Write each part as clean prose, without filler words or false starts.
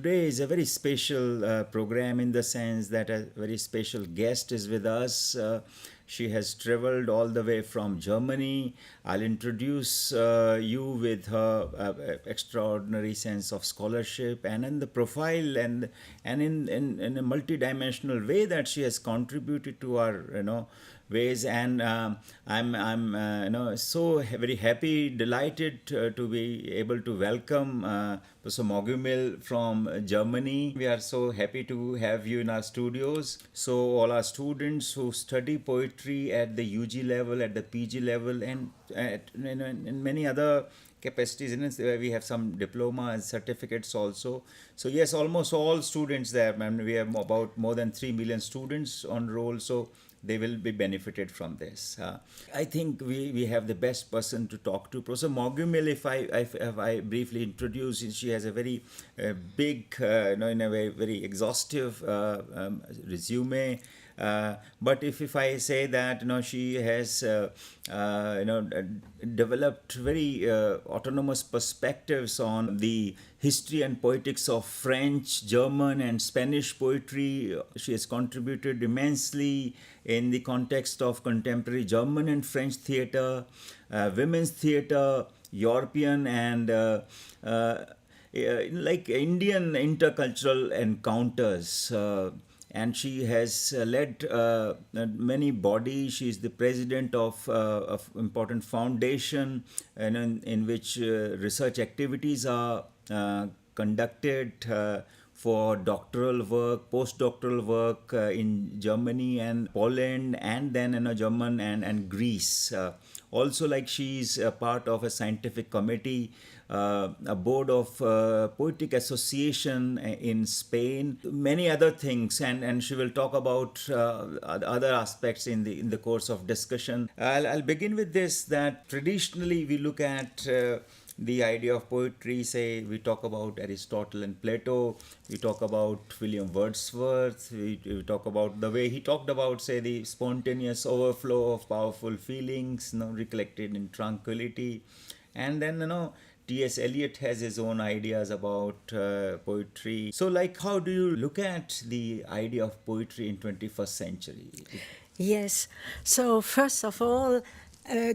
today is a very special program in the sense that a very special guest is with us. She has traveled all the way from Germany. I'll introduce you with her extraordinary sense of scholarship and in the profile and in a multidimensional way that she has contributed to our ways. And I'm so very happy, delighted to be able to welcome Professor Mogumil from Germany. We are so happy to have you in our studios. So all our students who study poetry at the UG level, at the PG level, and in many other capacities, we have some diploma and certificates also. So yes, almost all students there, and we have about more than 3 million students on roll. So they will be benefited from this. I think we have the best person to talk to. Professor Mogumil, if I briefly introduce, she has a very big, in a way, very exhaustive resume. But if I say that she has developed very autonomous perspectives on the history and poetics of French, German, and Spanish poetry. She has contributed immensely in the context of contemporary German and French theatre, women's theatre, European and like Indian intercultural encounters. And she has led many bodies. She is the president of important foundation in which research activities are conducted for doctoral work, postdoctoral work in Germany and Poland, and then German and Greece. Also, like she's a part of a scientific committee, a board of poetic association in Spain, many other things, and she will talk about other aspects in the course of discussion. I'll begin with this, that traditionally we look at the idea of poetry, say we talk about Aristotle and Plato, we talk about William Wordsworth, we talk about the way he talked about, say, the spontaneous overflow of powerful feelings, recollected in tranquility. And then, T.S. Eliot has his own ideas about poetry. So, like, how do you look at the idea of poetry in 21st century? Yes. So, first of all,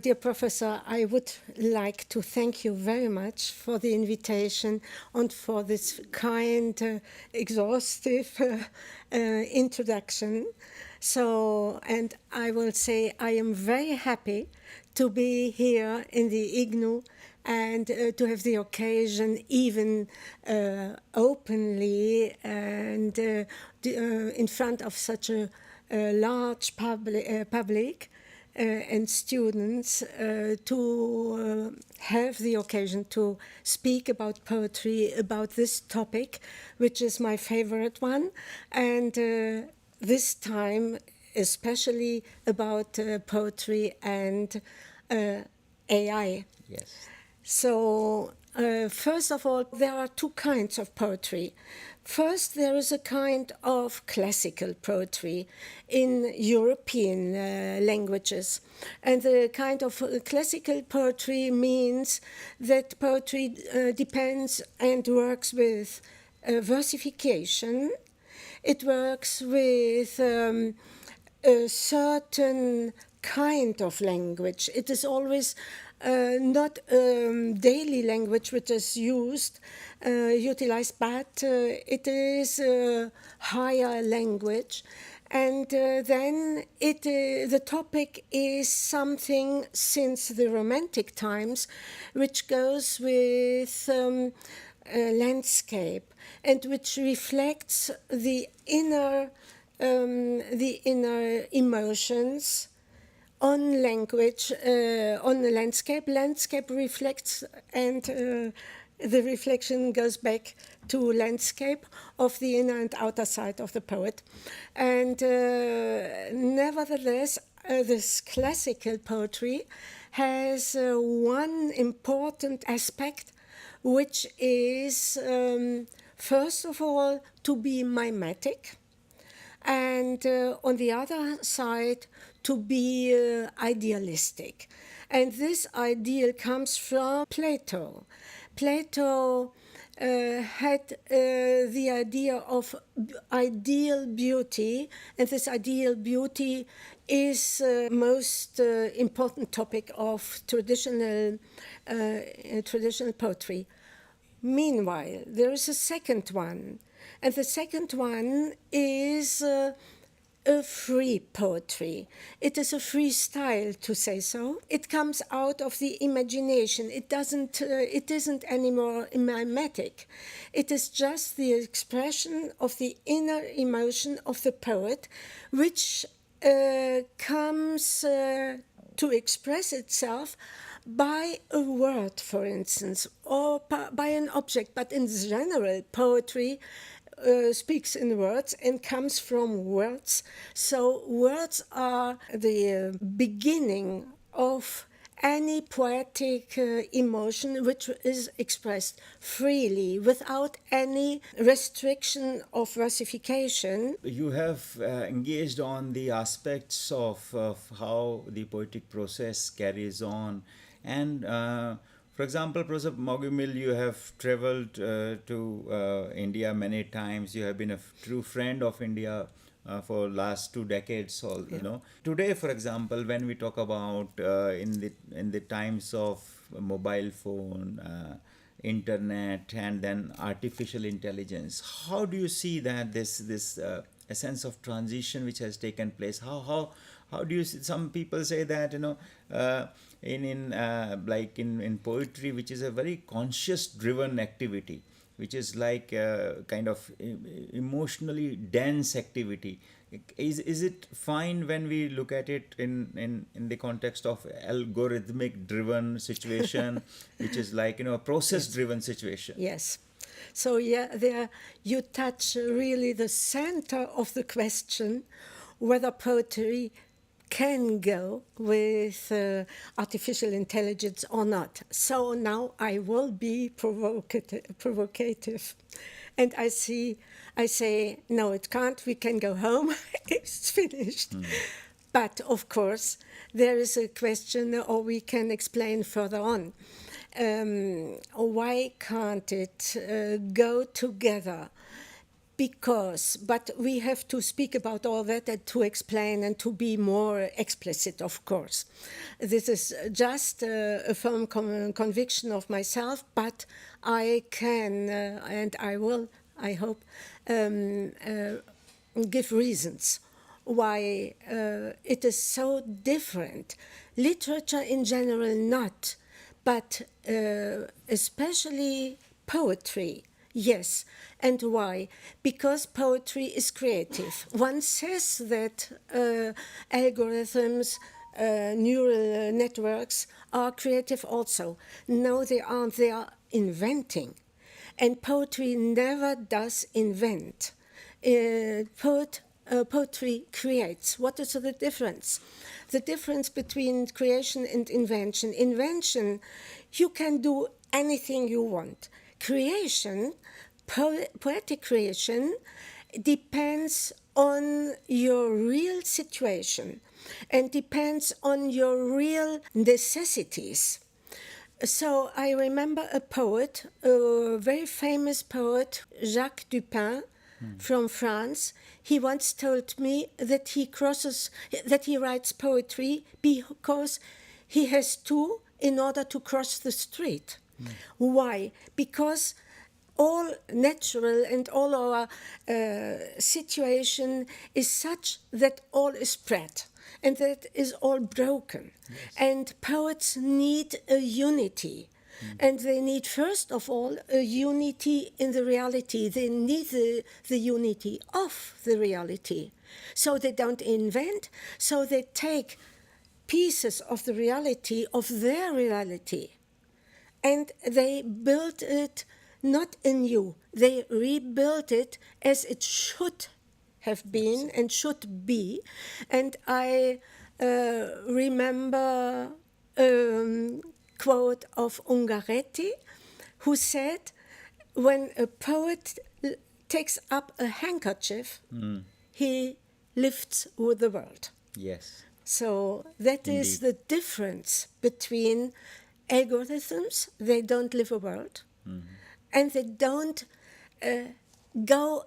dear Professor, I would like to thank you very much for the invitation and for this kind, exhaustive introduction. So, and I will say I am very happy to be here in the IGNOU and to have the occasion even openly and in front of such a large public and students to have the occasion to speak about poetry, about this topic, which is my favorite one, and this time especially about poetry and AI. Yes. So, first of all, there are two kinds of poetry. First, there is a kind of classical poetry in European languages. And the kind of classical poetry means that poetry depends and works with versification. It works with a certain kind of language. It is always not daily language which is utilized, but it is a higher language. And then the topic is something since the Romantic times, which goes with landscape and which reflects the inner emotions on language, on the landscape. Landscape reflects, and the reflection goes back to landscape of the inner and outer side of the poet. And nevertheless, this classical poetry has one important aspect, which is, first of all, to be mimetic, and on the other side, to be idealistic. And this ideal comes from Plato. Plato had the idea of ideal beauty, and this ideal beauty is most important topic of traditional poetry. Meanwhile, there is a second one, and the second one is a free poetry. It is a free style, to say so. It comes out of the imagination. It isn't anymore mimetic. It is just the expression of the inner emotion of the poet, which comes to express itself by a word, for instance, or by an object. But in general, poetry speaks in words and comes from words. So words are the beginning of any poetic emotion which is expressed freely without any restriction of versification. You have engaged on the aspects of how the poetic process carries on. And for example, Professor Mogumil, you have traveled to India many times. You have been a true friend of India for last 2 decades. You know, today, for example, when we talk about in the times of mobile phone, internet, and then artificial intelligence, how do you see that this a sense of transition which has taken place? How do you see? Some people say that, you know, in poetry, which is a very conscious driven activity, which is like kind of emotionally dense activity. Is it fine when we look at it in the context of algorithmic driven situation, which is like, you know, a process driven situation? Yes. So yeah, there you touch really the center of the question, whether poetry can go with artificial intelligence or not. So now I will be provocative. And I say, no, it can't, we can go home, it's finished. But of course, there is a question, or we can explain further on. Why can't it go together? But we have to speak about all that and to explain and to be more explicit, of course. This is just a firm conviction of myself, but I can and I will, I hope, give reasons why it is so different. Literature in general, not, but especially poetry. Yes. And why? Because poetry is creative. One says that algorithms, neural networks are creative also. No, they aren't. They are inventing. And poetry never does invent. Poetry creates. What is the difference? The difference between creation and invention. Invention, you can do anything you want. Creation, poetic creation, depends on your real situation and depends on your real necessities. So I remember a poet, a very famous poet, Jacques Dupin, from France. He once told me that he writes poetry because he has to in order to cross the street. Why? Because all natural and all our situation is such that all is spread and that is all broken. Yes. And poets need a unity. And they need, first of all, a unity in the reality. They need the unity of the reality. So they don't invent, so they take pieces of the reality, of their reality, and they build it not anew. They rebuild it as it should have been and should be. And I remember quote of Ungaretti, who said, when a poet takes up a handkerchief, he lifts with the world. Yes. So that Indeed. Is the difference between algorithms. They don't live a world. and they don't go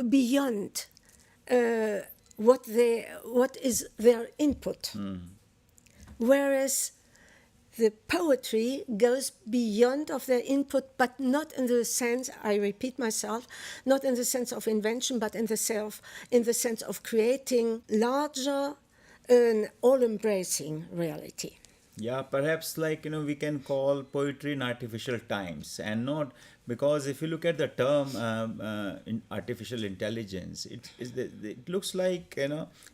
beyond what is their input. Whereas the poetry goes beyond of their input, but not in the sense, I repeat myself, not in the sense of invention, but in the sense of creating larger and all-embracing reality. Yeah, perhaps like, we can call poetry in artificial times, and not because if you look at the term artificial intelligence, it looks like,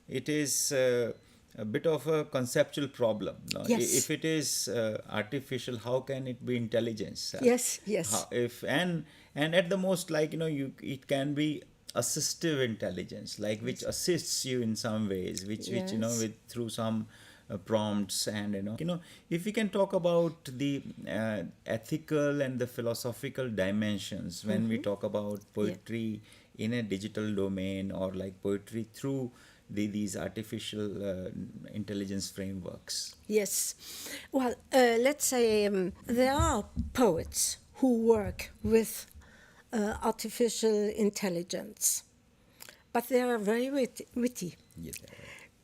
it is a bit of a conceptual problem. No? Yes. If it is artificial, how can it be intelligence? Yes, yes. If and at the most, like, it can be assistive intelligence, like which assists you in some ways, which Yes. with through some prompts. And if we can talk about the ethical and the philosophical dimensions when we talk about poetry in a digital domain, or like poetry through these artificial intelligence frameworks. Yes. Well, let's say there are poets who work with artificial intelligence, but they are very witty Yes.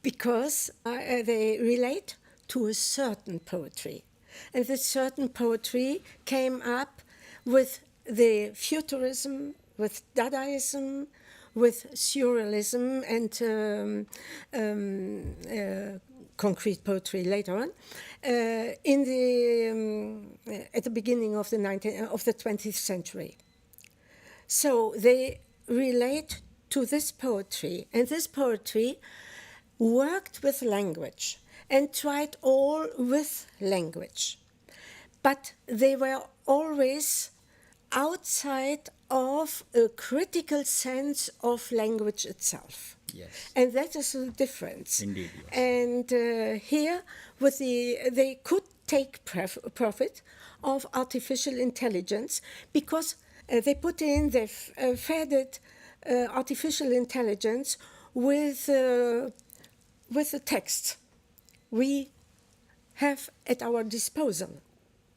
because they relate to a certain poetry. And this certain poetry came up with the futurism, with Dadaism, with surrealism, and concrete poetry later on, at the beginning of the 20th century. So they relate to this poetry, and this poetry worked with language and tried all with language. But they were always outside of a critical sense of language itself. Yes. And that is the difference. Indeed, yes. And here, they could take profit of artificial intelligence because they fed it artificial intelligence with the text we have at our disposal.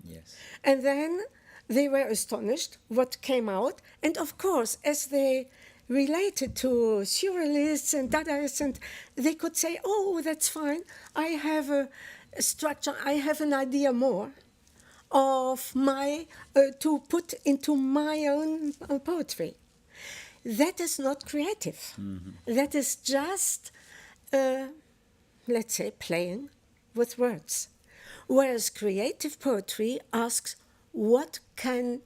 Yes. And then they were astonished what came out. And of course, as they related to surrealists and Dadaists, and they could say, oh, that's fine. I have a structure, I have an idea more of to put into my own poetry. That is not creative. Mm-hmm. That is just, let's say, playing with words. Whereas creative poetry asks, what can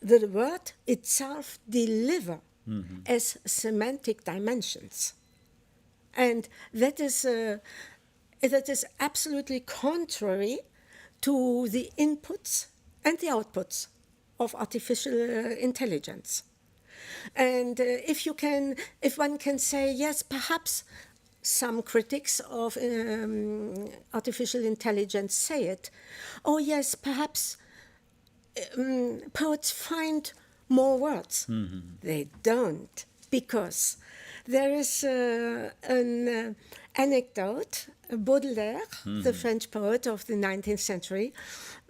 the word itself deliver as semantic dimensions? And that is absolutely contrary to the inputs and the outputs of artificial intelligence. And if one can say, yes, perhaps some critics of artificial intelligence say it, oh yes, perhaps poets find more words. Mm-hmm. They don't, because there is an anecdote. Baudelaire, the French poet of the 19th century,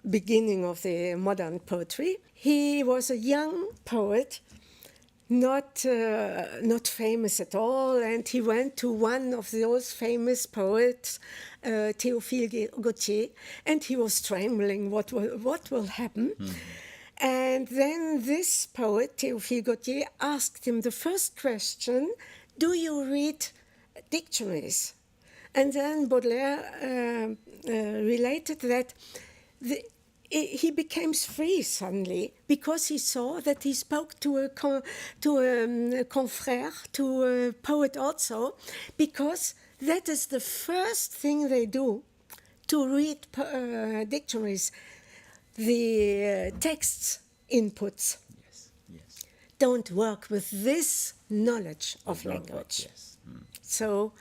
beginning of the modern poetry, he was a young poet, not famous at all, and he went to one of those famous poets, Théophile Gautier, and he was trembling, what will happen? Mm-hmm. And then this poet, Théophile Gautier, asked him the first question, do you read dictionaries? And then Baudelaire related that he became free suddenly because he saw that he spoke to a confrère, to a poet also, because that is the first thing they do to read dictionaries, the texts inputs. Yes, yes. Don't work with this knowledge of language. Yes. So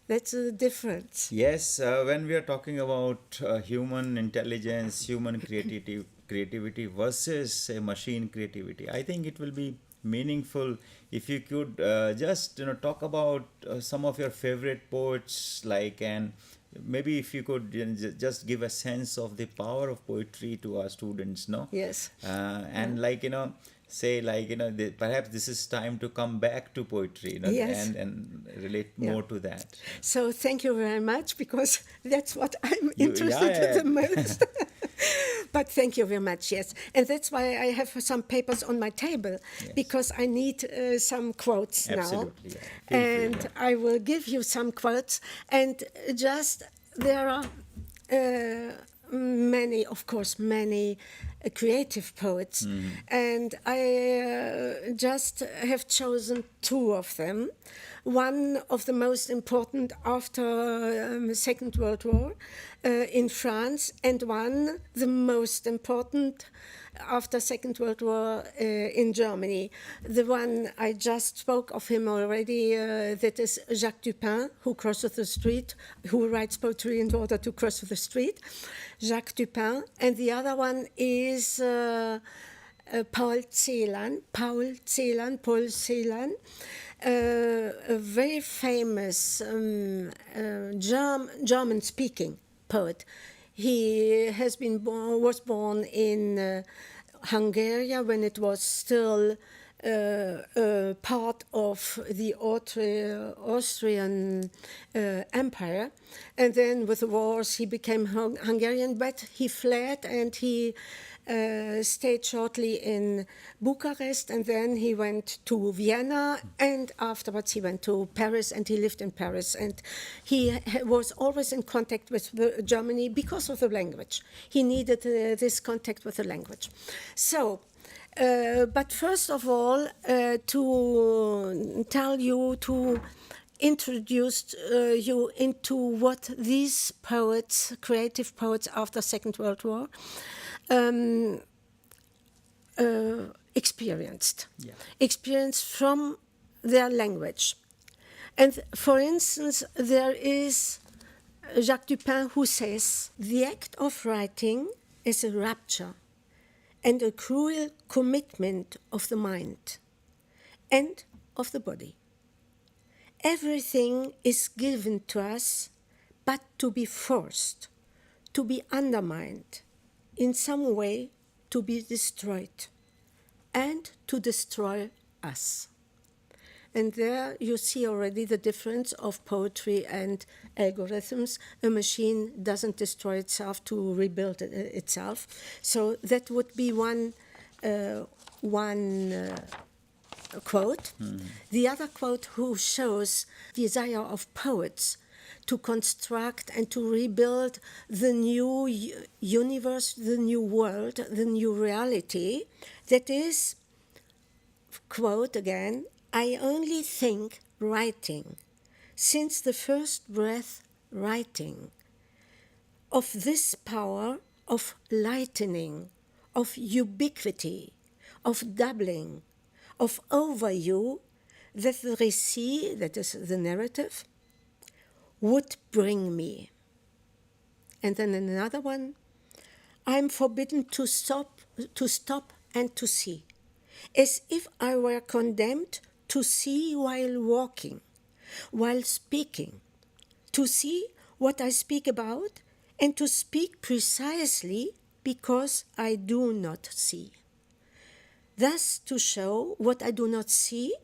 that's the difference. Yes, when we are talking about human intelligence, human creativity versus say machine creativity, I think it will be meaningful if you could just talk about some of your favorite poets, like, and maybe if you could just give a sense of the power of poetry to our students, no? Yes. And like, say like, perhaps this is time to come back to poetry, Yes. and relate Yeah. more to that. So thank you very much, because that's what I'm Yeah, interested in yeah. the most. But thank you very much, yes. And that's why I have some papers on my table, because I need some quotes now. Absolutely, yeah. Feel free, And yeah. I will give you some quotes. And just there are many, of course, many creative poets. And I just have chosen two of them. One of the most important after Second World War in France, and one the most important after Second World War in Germany. The one I just spoke of him already, that is Jacques Dupin, who crosses the street, who writes poetry in order to cross the street. Jacques Dupin. And the other one is Paul Celan, a very famous German-speaking poet. He was born in Hungary when it was still part of the Austrian Empire, and then with the wars he became Hungarian, but he fled and he stayed shortly in Bucharest, and then he went to Vienna, and afterwards he went to Paris, and he lived in Paris, and he was always in contact with Germany because of the language. He needed this contact with the language. So, but first of all, to tell you, to introduce you into what these poets, creative poets after Second World War, experienced. Yeah. Experienced from their language. And for instance, there is Jacques Dupin who says, "The act of writing is a rapture and a cruel commitment of the mind and of the body. Everything is given to us, but to be forced, to be undermined, in some way to be destroyed, and to destroy us." And there you see already the difference of poetry and algorithms. A machine doesn't destroy itself to rebuild itself. So that would be one quote. The other quote who shows the desire of poets to construct and to rebuild the new universe, the new world, the new reality, that is, quote again, "I only think writing, since the first breath writing, of this power of lightening, of ubiquity, of doubling, of overview, that the récit, that is the narrative, would bring me." And then another one, "I'm forbidden to stop and to see, as if I were condemned to see while walking, while speaking, to see what I speak about, and to speak precisely because I do not see. Thus to show what I do not see,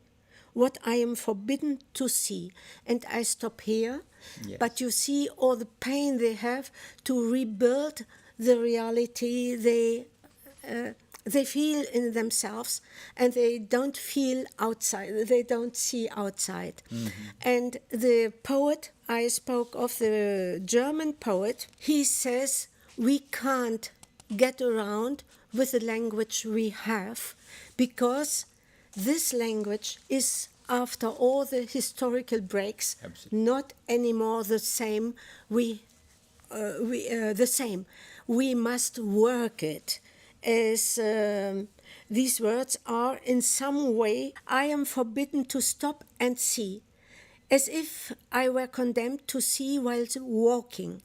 what I am forbidden to see." And I stop here, Yes. but you see all the pain they have to rebuild the reality they feel in themselves, and they don't feel outside, they don't see outside. And the poet I spoke of, the German poet, he says we can't get around with the language we have, because this language is, after all the historical breaks, Absolutely. not anymore the same. The same. We must work it, as these words are in some way. "I am forbidden to stop and see, as if I were condemned to see while walking,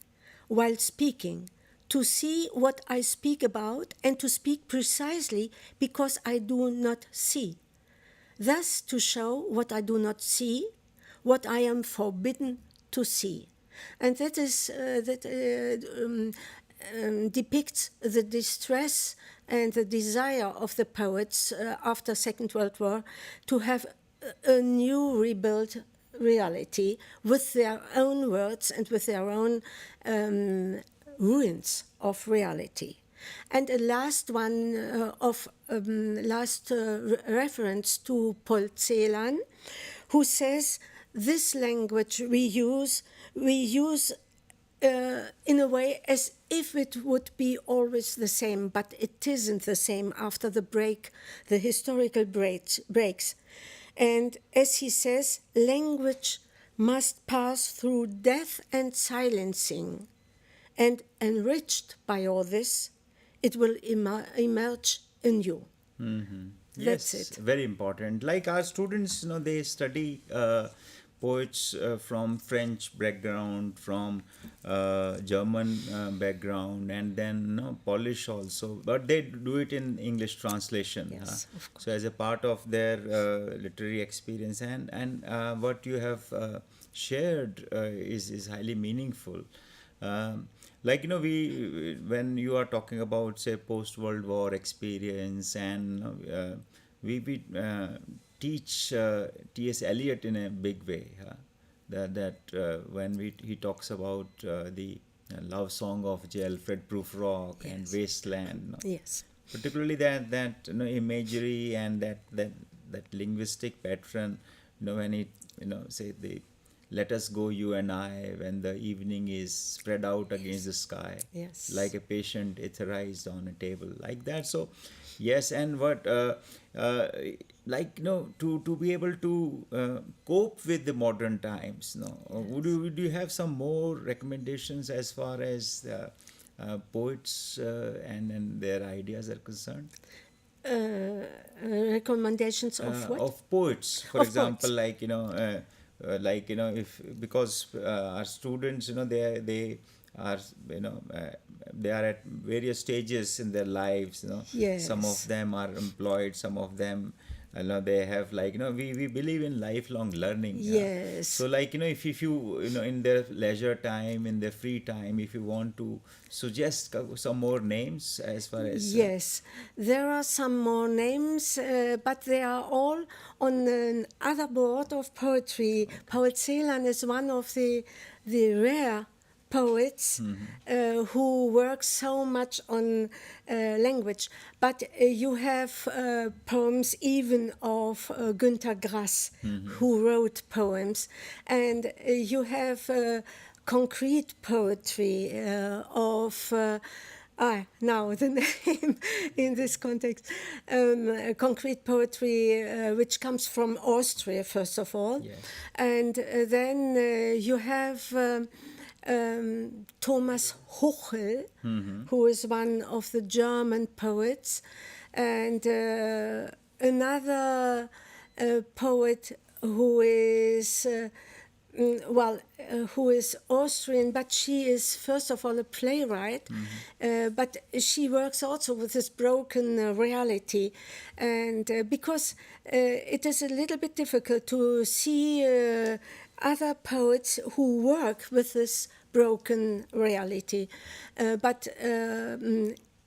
while speaking, to see what I speak about, and to speak precisely because I do not see. Thus to show what I do not see, what I am forbidden to see." and that depicts the distress and the desire of the poets after Second World War to have a new rebuilt reality with their own words and with their own ruins of reality. And a last one reference to Paul Celan, who says this language we use in a way as if it would be always the same, but it isn't the same after the historical breaks. And as he says, language must pass through death and silencing. And enriched by all this, it will emerge anew. That's Yes, it. very important. Like our students, they study poets from French background, from German background, and then Polish also. But they do it in English translation. Yes, of course. So as a part of their literary experience, and what you have shared is highly meaningful. Like we when you are talking about say post World War experience, and we teach T.S. Eliot in a big way. That when he talks about the love song of J. Alfred Prufrock and Yes. Wasteland, Yes. particularly that imagery and that linguistic pattern, when it say the let us go you and I when the evening is spread out against the sky, Yes. like a patient etherized on a table, like that. So yes, and what like to be able to cope with the modern times, would you have some more recommendations as far as poets and their ideas are concerned? Recommendations of what? Of poets, for Of example, poets. like if because our students, they are they are at various stages in their lives. Some of Yes. them are employed, some of them they have, like we believe in lifelong learning. Yes. So like if you in their leisure time, in their free time, if you want to suggest some more names as far as Yes, there are some more names, but they are all on another board of poetry. Paul Celan is one of the rare poets who work so much on language. But you have poems even of Günter Grass, who wrote poems, and you have concrete poetry of now the name in this context, concrete poetry, which comes from Austria, first of all. Yes. And then you have Thomas Hochel, who is one of the German poets, and another poet who is who is Austrian, but she is first of all a playwright, but she works also with this broken reality, and because it is a little bit difficult to see other poets who work with this broken reality, but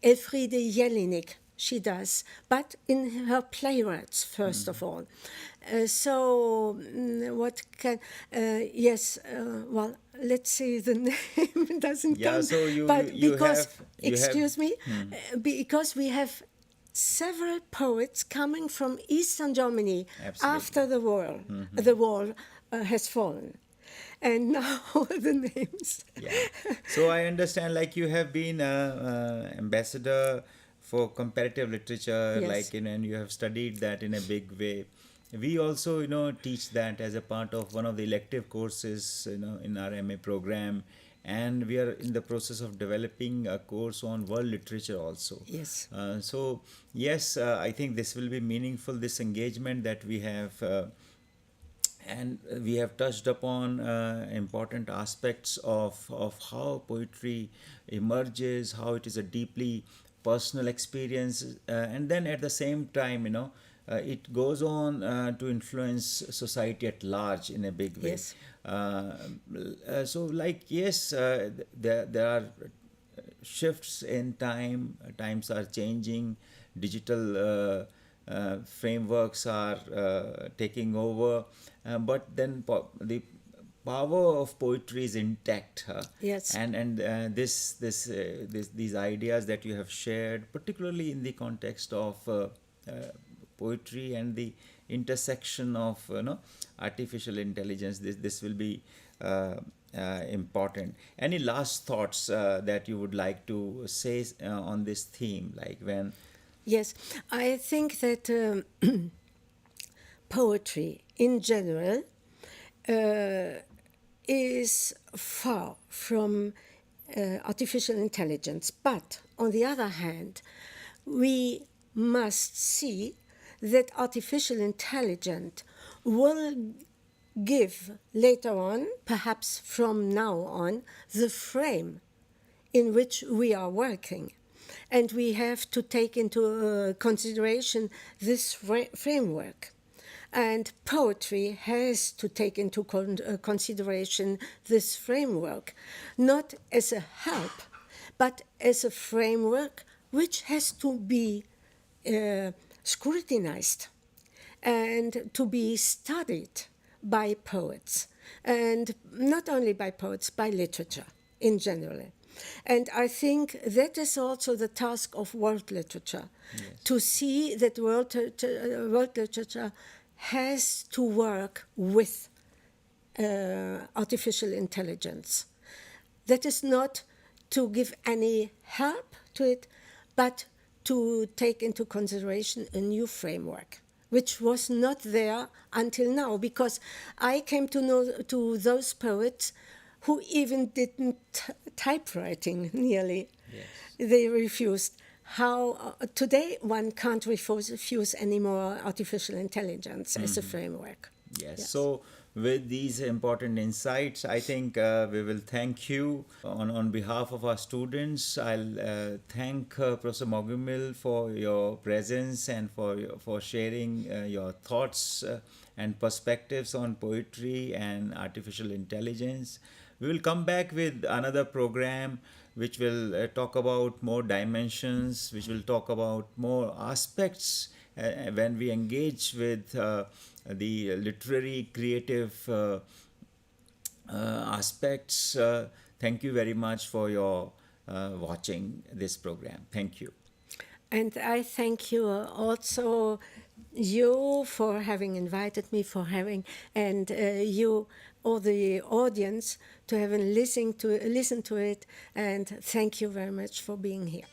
Elfriede Jelinek, she does, but in her playwrights, first of all. What can, yes, well, let's say the name doesn't Yeah, come, so you but you because, have excuse me, because we have several poets coming from Eastern Germany Absolutely. after the wall has fallen. And now the names. Yeah. So I understand, like you have been ambassador for comparative literature, Yes. like and you have studied that in a big way. We also, teach that as a part of one of the elective courses, in our MA program, and we are in the process of developing a course on world literature also. Yes. So yes, I think this will be meaningful. This engagement that we have. And we have touched upon important aspects of how poetry emerges, how it is a deeply personal experience, and then at the same time, it goes on to influence society at large in a big way. Yes. So, like, yes, there are shifts in time, times are changing, digital frameworks are taking over, but then the power of poetry is intact, Yes. and these ideas that you have shared, particularly in the context of poetry and the intersection of artificial intelligence, this will be important. Any last thoughts that you would like to say on this theme, like when Yes, I think that poetry in general is far from artificial intelligence. But on the other hand, we must see that artificial intelligence will give later on, perhaps from now on, the frame in which we are working. And we have to take into consideration this framework. And poetry has to take into consideration this framework, not as a help, but as a framework which has to be scrutinized and to be studied by poets, and not only by poets, by literature in general. And I think that is also the task of world literature, to see that world literature has to work with artificial intelligence. That is not to give any help to it, but to take into consideration a new framework, which was not there until now, because I came to know to those poets who even didn't typewriting nearly. Yes. They refused. How today one can't refuse anymore artificial intelligence as a framework. Yes. So, with these important insights, I think we will thank you on behalf of our students. I'll thank Professor Mogumil for your presence and for sharing your thoughts and perspectives on poetry and artificial intelligence. We will come back with another program which will talk about more dimensions, which will talk about more aspects when we engage with the literary creative aspects. Thank you very much for your watching this program. Thank you. And I thank you also, you, for having invited me, for having, and you, or the audience, to have listened to it. And thank you very much for being here.